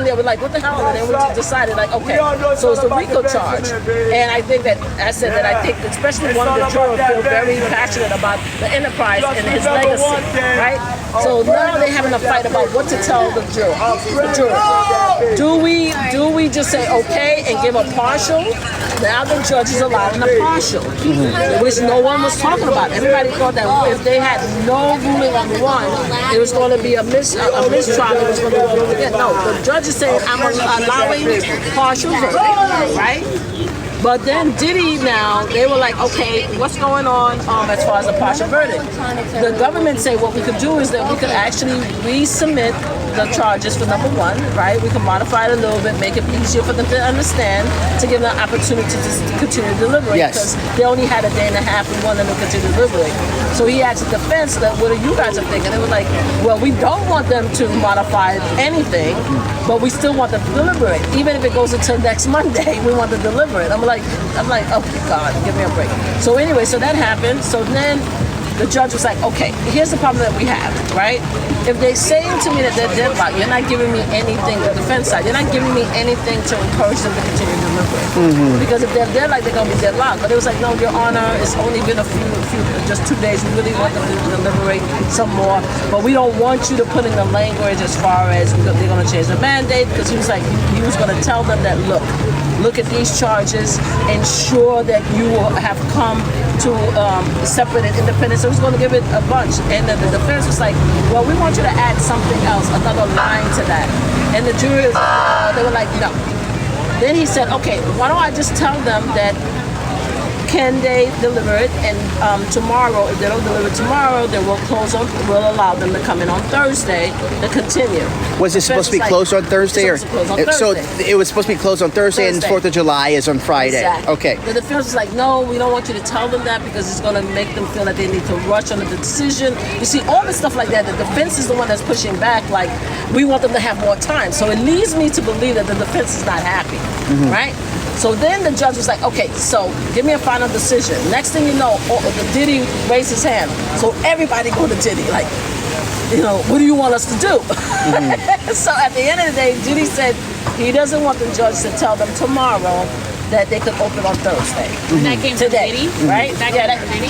sitting there, we're like, what the hell? And then we decided, like, okay, so it's the RICO charge. And I think that, I said that I think, especially one of the jurors feel very passionate about the enterprise and his legacy, right? So now they're having a fight about what to tell the juror. Do we just say okay and give a partial? Now the judge is allowing a partial, which no one was talking about. Everybody thought that if they had no ruling on one, it was going to be a mistrial. It was going to be ruled again. No, the judge is saying I'm allowing partial verdict, right? But then Diddy now, they were like, okay, what's going on as far as a partial verdict? The government say what we could do is that we could actually resubmit the charges for number one, right? We can modify it a little bit, make it easier for them to understand, to give them an opportunity to continue to deliberate. Yes. Because they only had a day and a half, we want them to continue to deliberate. So he asked the defense, that, what do you guys are thinking? They were like, well, we don't want them to modify anything, but we still want them to deliberate. Even if it goes until next Monday, we want to deliberate. I'm like, oh God, give me a break. So anyway, so that happened. So then the judge was like, okay, here's the problem that we have, right? If they say to me that they're deadlocked, you're not giving me anything, the defense side, you're not giving me anything to encourage them to continue to deliberate. Because if they're deadlocked, they're going to be deadlocked. But it was like, no, Your Honor, it's only been just 2 days. We really want them to deliberate some more. But we don't want you to put in the language as far as they're going to change the mandate. Because he was like, he was going to tell them that, look at these charges, ensure that you will have come to separate and independent. So he's going to give it a bunch. And then the defense was like, well, we want you to add something else, another line to that. And the jurors, they were like, no. Then he said, okay, why don't I just tell them that can they deliver it, and tomorrow, if they don't deliver tomorrow, then we'll allow them to come in on Thursday to continue. Was it supposed to be closed on Thursday? So it was supposed to be closed on Thursday, and 4th of July is on Friday. Exactly. Okay. The defense was like, no, we don't want you to tell them that because it's going to make them feel that they need to rush on the decision. You see, all this stuff like that, the defense is the one that's pushing back, like, we want them to have more time. So it leads me to believe that the defense is not happy, right? So then the judge was like, okay, so give me a final decision. Next thing you know, the Diddy raised his hand. So everybody go to Diddy, like, what do you want us to do? So at the end of the day, Diddy said he doesn't want the judge to tell them tomorrow that they could open on Thursday. And that came today, from Diddy? Right?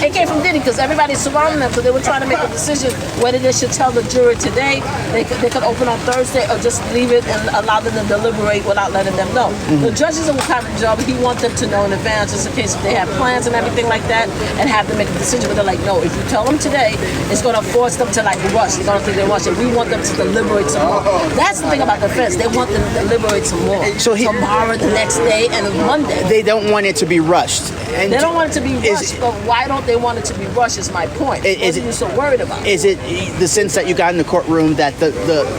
It came from Diddy because everybody's surrounding them, so they were trying to make a decision whether they should tell the jury today they could open on Thursday or just leave it and allow them to deliberate without letting them know. The judge is a kind of job, he wants them to know in advance just in case if they have plans and everything like that and have to make a decision. But they're like, no, if you tell them today, it's going to force them to like rush. They're going to think they rush it. We want them to deliberate some more. That's the thing about the defense. They want them to deliberate some more. So tomorrow, the next day, and Monday. They don't want it to be rushed. And they don't want it to be rushed, but why don't they want it to be rushed is my point. What are you so worried about? Is it the sense that you got in the courtroom that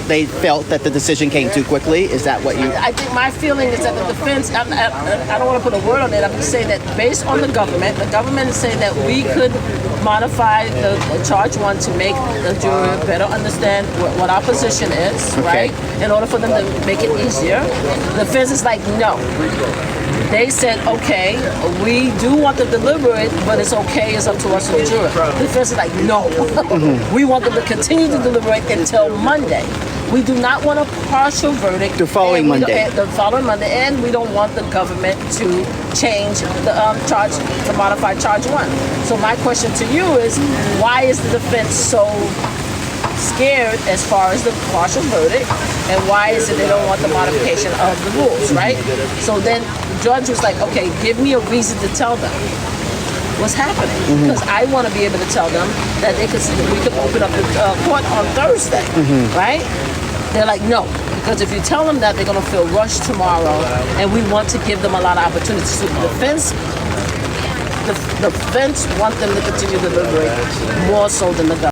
they felt that the decision came too quickly? Is that what you... I think my feeling is that the defense, I don't want to put a word on it, I'm just saying that based on the government is saying that we could modify the charge one to make the jury better understand what our position is, right? In order for them to make it easier. The defense is like, no. They said, okay, we do want to deliberate, but it's okay, it's up to us to the jury. The defense is like, no. We want them to continue to deliberate until Monday. We do not want a partial verdict. The following Monday. The following Monday, and we don't want the government to change the charge, to modify charge one. So my question to you is, why is the defense so scared as far as the partial verdict, and why is it they don't want the modification of the rules, right? So then the judge was like, okay, give me a reason to tell them what's happening, because I want to be able to tell them that we could open up the court on Thursday, right? They're like, no, because if you tell them that, they're going to feel rushed tomorrow, and we want to give them a lot of opportunities. So the defense want them to continue to deliberate more so than the government.